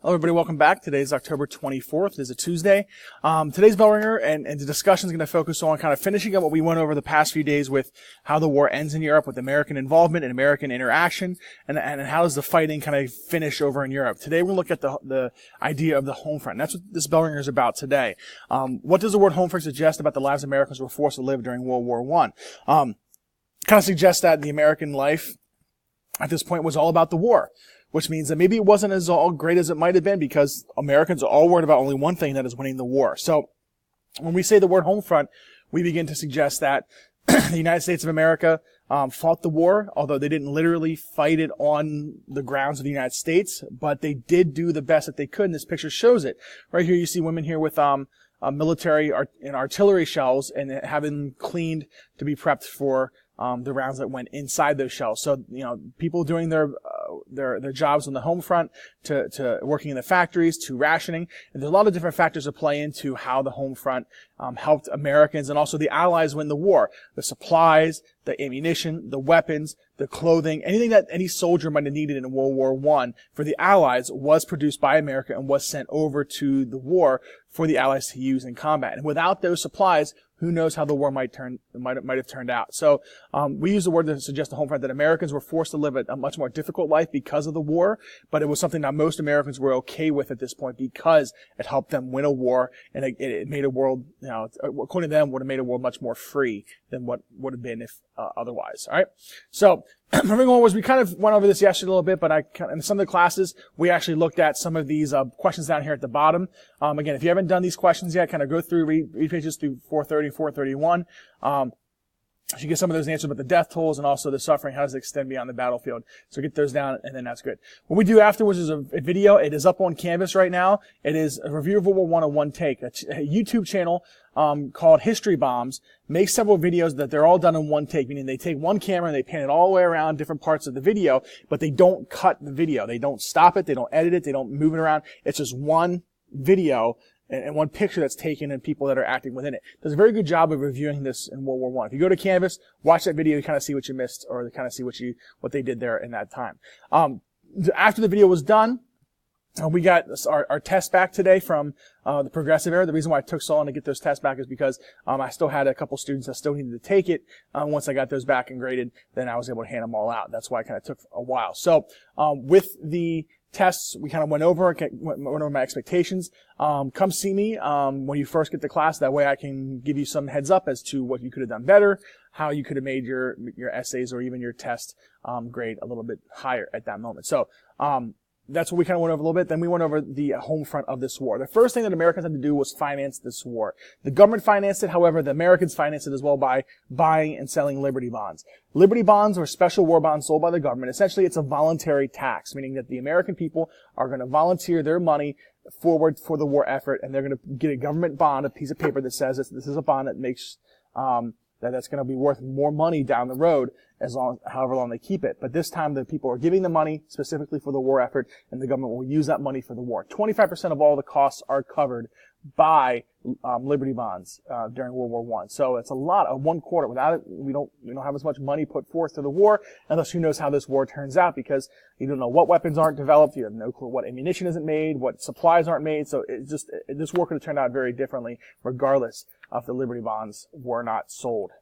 Hello, everybody. Welcome back. Today is October 24th. It is a Tuesday. Today's bell ringer and the discussion is going to focus on kind of finishing up what we went over the past few days with how the war ends in Europe with American involvement and American interaction, and how does the fighting kind of finish over in Europe. Today, we'll look at the idea of the home front. That's what this bell ringer is about today. What does the word home front suggest about the lives Americans were forced to live during World War I? Kind of suggests that the American life at this point was all about the war, which means that maybe it wasn't as all great as it might have been because Americans are all worried about only one thing, that is winning the war. So when we say the word home front, we begin to suggest that the United States of America fought the war, although they didn't literally fight it on the grounds of the United States, but they did do the best that they could, and this picture shows it. Right here you see women here with military and artillery shells and having cleaned to be prepped for the rounds that went inside those shells. So, people doing their jobs on the home front to working in the factories to rationing. And there's a lot of different factors that play into how the home front helped Americans and also the Allies win the war. The supplies, the ammunition, the weapons, the clothing, anything that any soldier might have needed in World War I for the Allies was produced by America and was sent over to the war for the Allies to use in combat. And without those supplies, who knows how the war might have turned out. So we use the word to suggest the home front that Americans were forced to live a much more difficult life because of the war, but it was something that most Americans were okay with at this point because it helped them win a war, and it made a world, according to them, would have made a world much more free than what would have been if otherwise. All right. So moving on, we kind of went over this yesterday a little bit, but in some of the classes, we actually looked at some of these questions down here at the bottom. Again, if you haven't done these questions yet, kind of go through, read pages through 430, 431. You get some of those answers about the death tolls and also the suffering, how does it extend beyond the battlefield. So get those down, and then that's good. What we do afterwards is a video. It is up on Canvas right now. It is a review of World War I in one take. A YouTube channel called History Bombs makes several videos that they're all done in one take, meaning they take one camera and they pan it all the way around different parts of the video, but they don't cut the video. They don't stop it. They don't edit it. They don't move it around. It's just one video and one picture that's taken and people that are acting within it. Does a very good job of reviewing this in World War I. If you go to Canvas, watch that video, you kind of see what you missed or kind of see what they did there in that time. After the video was done, we got our tests back today from the progressive era. The reason why it took so long to get those tests back is because I still had a couple students that still needed to take it. Once I got those back and graded, then I was able to hand them all out. That's why it kind of took a while. So with the tests, we kind of went over my expectations. Come see me when you first get to class. That way I can give you some heads up as to what you could have done better, how you could have made your essays or even your test grade a little bit higher at that moment. So that's what we kind of went over a little bit. Then we went over the home front of this war. The first thing that Americans had to do was finance this war. The government financed it. However, the Americans financed it as well by buying and selling Liberty bonds. Liberty bonds are special war bonds sold by the government. Essentially, it's a voluntary tax, meaning that the American people are going to volunteer their money forward for the war effort, and they're going to get a government bond, a piece of paper that says this is a bond that makes that's going to be worth more money down the road however long they keep it. But this time the people are giving the money specifically for the war effort, and the government will use that money for the war. 25% of all the costs are covered by Liberty bonds during World War I. So it's a lot of 1/4. Without it, we don't have as much money put forth to the war, unless who knows how this war turns out, because you don't know what weapons aren't developed, you have no clue what ammunition isn't made, what supplies aren't made. So this war could have turned out very differently, regardless if the Liberty bonds were not sold.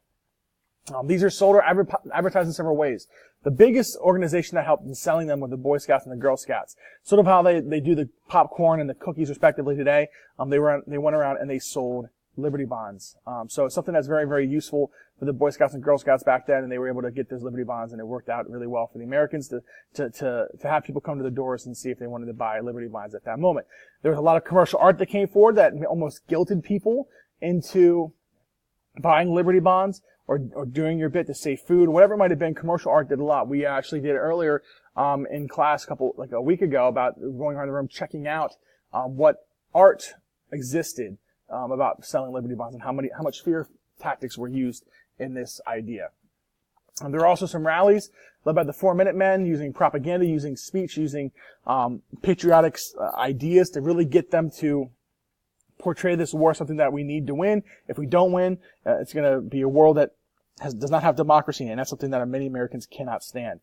These are sold or advertised in several ways. The biggest organization that helped in selling them were the Boy Scouts and the Girl Scouts. Sort of how they do the popcorn and the cookies respectively today. They went around and they sold Liberty bonds. So it's something that's very, very useful for the Boy Scouts and Girl Scouts back then, and they were able to get those Liberty bonds, and it worked out really well for the Americans to have people come to the doors and see if they wanted to buy Liberty bonds at that moment. There was a lot of commercial art that came forward that almost guilted people into buying Liberty bonds or doing your bit to save food, whatever it might have been. Commercial art did a lot. We actually did it earlier in class a week ago about going around the room checking out what art existed about selling Liberty bonds and how much fear tactics were used in this idea. There are also some rallies led by the 4-Minute Men, using propaganda, using speech, using patriotic ideas to really get them to portray this war as something that we need to win. If we don't win, it's going to be a world that does not have democracy, and that's something that many Americans cannot stand.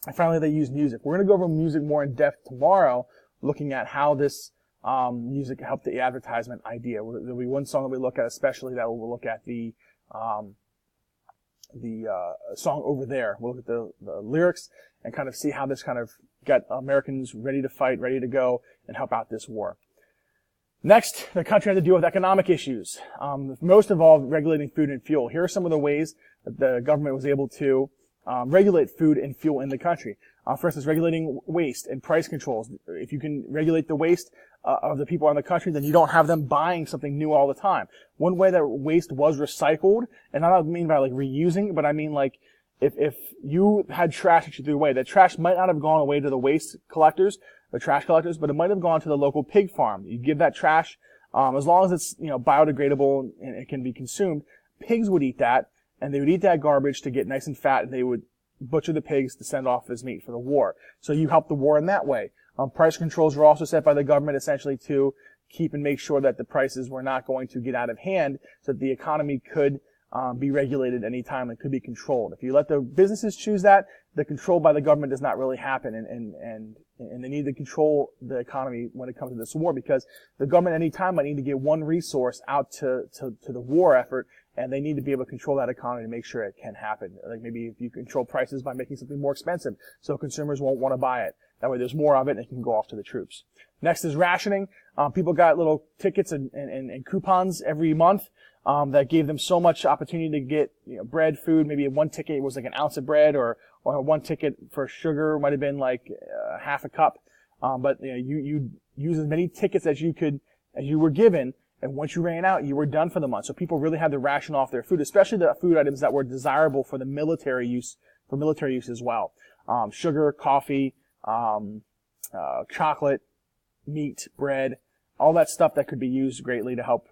And finally, they use music. We're going to go over music more in depth tomorrow looking at how this music helped the advertisement idea. There'll be one song that we look at especially that we'll look at the song Over There. We'll look at the lyrics and kind of see how this kind of got Americans ready to fight, ready to go, and help out this war. Next, the country had to deal with economic issues. Most involved regulating food and fuel. Here are some of the ways that the government was able to regulate food and fuel in the country. For instance, regulating waste and price controls. If you can regulate the waste of the people in the country, then you don't have them buying something new all the time. One way that waste was recycled, and I don't mean by like reusing, but I mean like if you had trash that you threw away, that trash might not have gone away to the waste collectors, the trash collectors, but it might have gone to the local pig farm. You give that trash, as long as it's, biodegradable and it can be consumed, pigs would eat that, and they would eat that garbage to get nice and fat, and they would butcher the pigs to send off as meat for the war. So you help the war in that way. Price controls were also set by the government essentially to keep and make sure that the prices were not going to get out of hand, so that the economy could be regulated any time and could be controlled. If you let the businesses choose that, the control by the government does not really happen, and they need to control the economy when it comes to this war, because the government at any time might need to get one resource out to the war effort, and they need to be able to control that economy to make sure it can happen. Like maybe if you control prices by making something more expensive, so consumers won't want to buy it. That way there's more of it and it can go off to the troops. Next is rationing. People got little tickets and coupons every month that gave them so much opportunity to get bread, food. Maybe one ticket was like an ounce of bread, or one ticket for sugar might have been like half a cup. But you use as many tickets as you were given, and once you ran out, you were done for the month. So people really had to ration off their food, especially the food items that were desirable for the military use as well. Sugar, coffee, chocolate, meat, bread, all that stuff that could be used greatly to help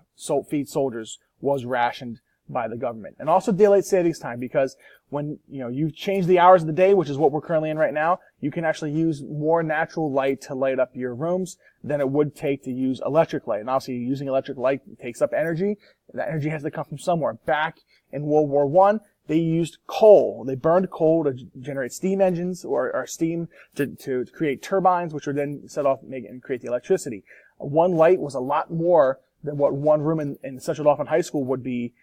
feed soldiers was rationed by the government. And also daylight savings time, because when you change the hours of the day, which is what we're currently in right now, you can actually use more natural light to light up your rooms than it would take to use electric light. And obviously using electric light takes up energy. That energy has to come from somewhere. Back in World War I, they used coal. They burned coal to generate steam engines or steam to create turbines, which would then set off and create the electricity. One light was a lot more than what one room in Central Dauphin High School would be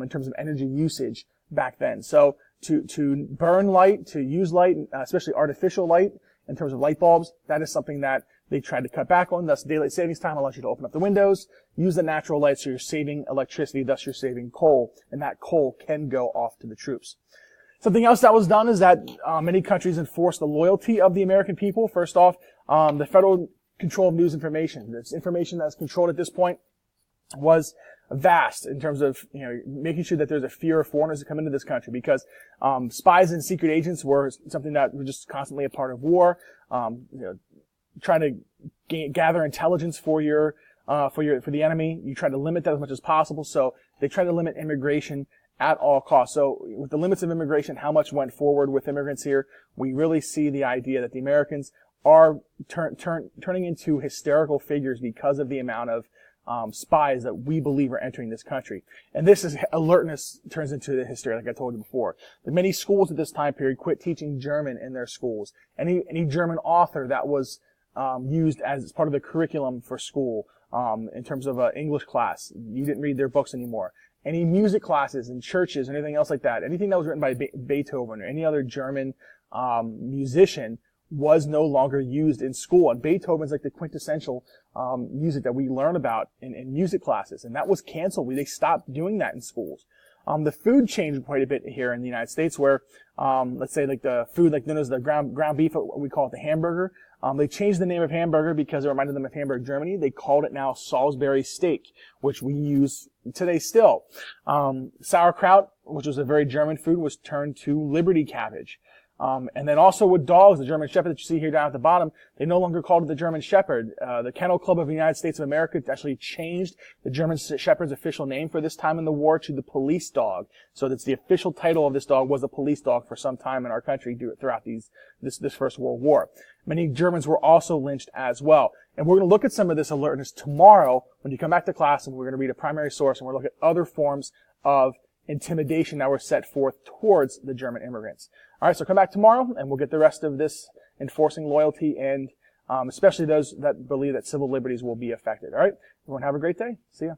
in terms of energy usage back then. So to burn light, to use light, especially artificial light in terms of light bulbs, that is something that they tried to cut back on. Thus, daylight savings time allows you to open up the windows, use the natural light, so you're saving electricity, thus you're saving coal, and that coal can go off to the troops. Something else that was done is that many countries enforced the loyalty of the American people. First off, the federal control of news information. This information that's controlled at this point was vast in terms of making sure that there's a fear of foreigners to come into this country, because spies and secret agents were something that were just constantly a part of war. Trying to gather intelligence for the enemy. You try to limit that as much as possible. So they try to limit immigration at all costs. So with the limits of immigration, how much went forward with immigrants here, we really see the idea that the Americans are turning into hysterical figures because of the amount of spies that we believe are entering this country. And this is alertness turns into the hysteria, like I told you before. The many schools at this time period quit teaching German in their schools. Any German author that was used as part of the curriculum for school in terms of English class, you didn't read their books anymore. Any music classes in churches, anything else like that, anything that was written by Beethoven or any other German musician was no longer used in school. And Beethoven's like the quintessential music that we learn about in music classes. And that was canceled. They stopped doing that in schools. The food changed quite a bit here in the United States, where, let's say like the food like known as the ground beef, we call it the hamburger. They changed the name of hamburger because it reminded them of Hamburg, Germany. They called it now Salisbury steak, which we use today still. Sauerkraut, which was a very German food, was turned to Liberty cabbage. And then also with dogs, the German Shepherd that you see here down at the bottom, they no longer called it the German Shepherd. The Kennel Club of the United States of America actually changed the German Shepherd's official name for this time in the war to the police dog. So that's the official title of this dog was the police dog for some time in our country throughout this First World War. Many Germans were also lynched as well. And we're going to look at some of this alertness tomorrow when you come back to class, and we're going to read a primary source, and we're going to look at other forms of intimidation that were set forth towards the German immigrants. All right, so come back tomorrow, and we'll get the rest of this enforcing loyalty and especially those that believe that civil liberties will be affected. All right, everyone have a great day. See ya.